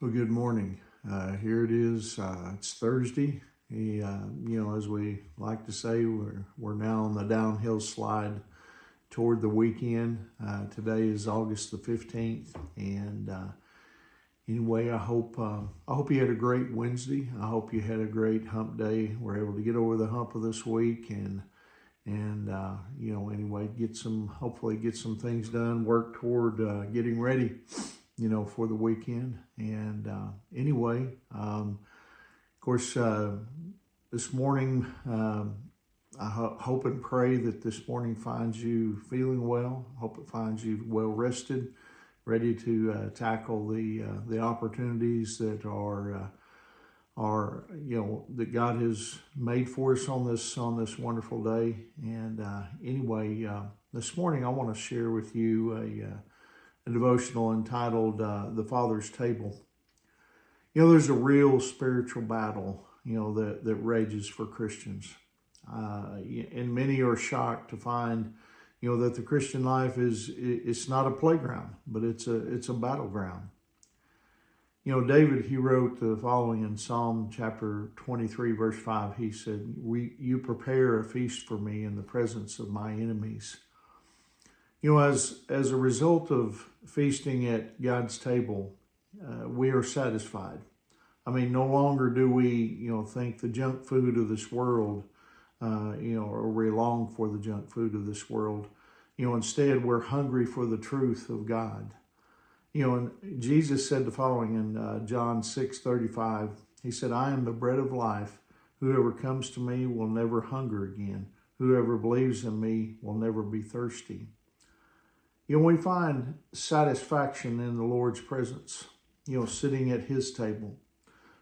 Well, good morning. Here it is. It's Thursday. As we like to say, we're now on the downhill slide toward the weekend. Today is August the 15th, and anyway, I hope you had a great Wednesday. I hope you had a great hump day. We're able to get over the hump of this week, and anyway, hopefully get some things done. Work toward getting ready for the weekend. And of course, this morning, I hope and pray that this morning finds you feeling well. Hope it finds you well rested, ready to tackle the opportunities that are that God has made for us on this wonderful day. And this morning I want to share with you a devotional entitled The Father's Table. There's a real spiritual battle, that rages for Christians. And many are shocked to find, that the Christian life it's not a playground, but it's a battleground. David, he wrote the following in Psalm chapter 23, verse 5. He said, You prepare a feast for me in the presence of my enemies. As a result of feasting at God's table, we are satisfied. No longer do we, think the junk food of this world, or we long for the junk food of this world. Instead, we're hungry for the truth of God. And Jesus said the following in John 6:35. He said, I am the bread of life. Whoever comes to me will never hunger again. Whoever believes in me will never be thirsty. We find satisfaction in the Lord's presence, sitting at his table.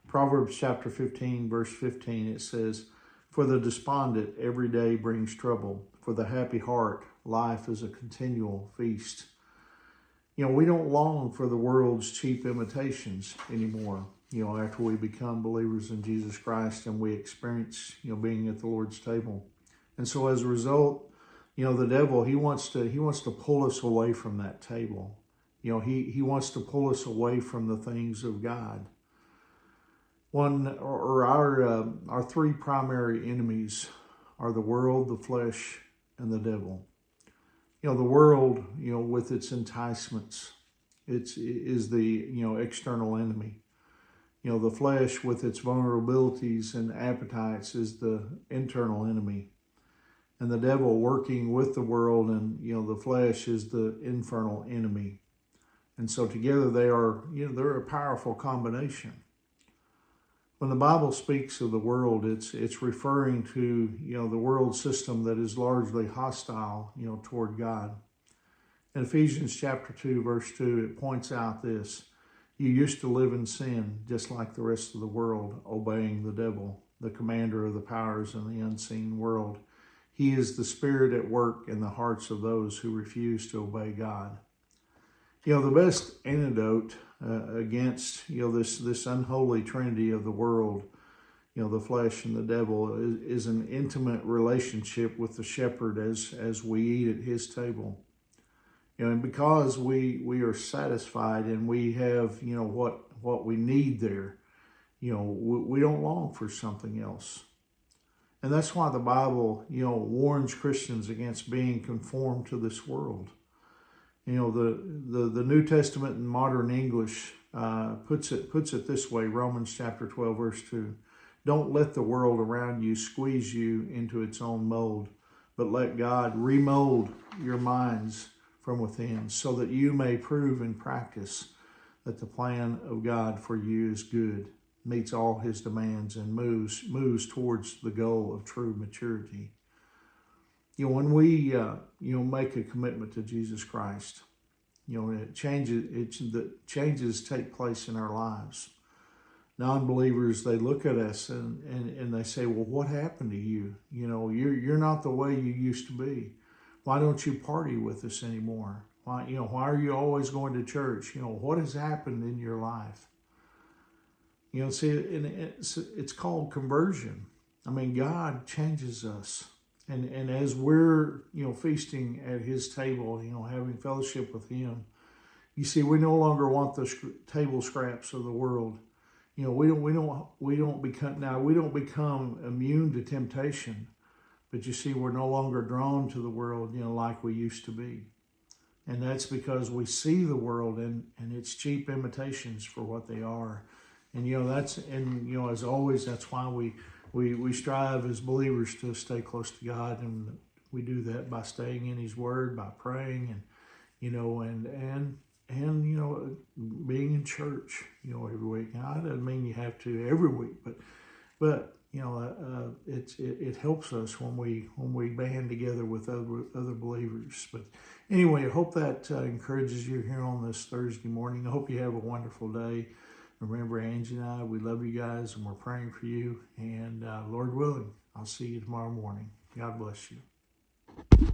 Proverbs chapter 15, verse 15, it says, For the despondent, every day brings trouble. For the happy heart, life is a continual feast. We don't long for the world's cheap imitations anymore, after we become believers in Jesus Christ and we experience, being at the Lord's table. And so as a result, the devil, he wants to pull us away from that table. He wants to pull us away from the things of God. Our three primary enemies are the world, the flesh, and the devil. The world, with its enticements, is the external enemy. The flesh with its vulnerabilities and appetites is the internal enemy. And the devil working with the world and, the flesh is the infernal enemy. And so together they're a powerful combination. When the Bible speaks of the world, it's referring to, the world system that is largely hostile, toward God. In Ephesians chapter 2, verse 2, it points out this. You used to live in sin, just like the rest of the world, obeying the devil, the commander of the powers in the unseen world. He is the spirit at work in the hearts of those who refuse to obey God. The best antidote against, this unholy trinity of the world, the flesh and the devil, is an intimate relationship with the shepherd as we eat at his table. And because we are satisfied and we have, what we need there, we don't long for something else. And that's why the Bible, warns Christians against being conformed to this world. The New Testament in modern English puts it this way, Romans chapter 12, verse 2. Don't let the world around you squeeze you into its own mold, but let God remold your minds from within so that you may prove in practice that the plan of God for you is good, meets all his demands, and moves towards the goal of true maturity. When we, make a commitment to Jesus Christ, changes take place in our lives. Non-believers, they look at us and they say, well, what happened to you? You're not the way you used to be. Why don't you party with us anymore? Why are you always going to church? What has happened in your life? It's called conversion. God changes us. And as we're, feasting at his table, having fellowship with him, You see, we no longer want the table scraps of the world. You know, we don't become immune to temptation, but you see, we're no longer drawn to the world, you know, like we used to be. And that's because we see the world and its cheap imitations for what they are. And, you know, as always, that's why we strive as believers to stay close to God. And we do that by staying in His Word, by praying, and, you know, and you know, being in church, you know, every week. Now, that doesn't mean you have to every week, but you know, it helps us when we band together with other believers. But anyway, I hope that encourages you here on this Thursday morning. I hope you have a wonderful day. Remember, Angie and I, we love you guys, and we're praying for you. And Lord willing, I'll see you tomorrow morning. God bless you.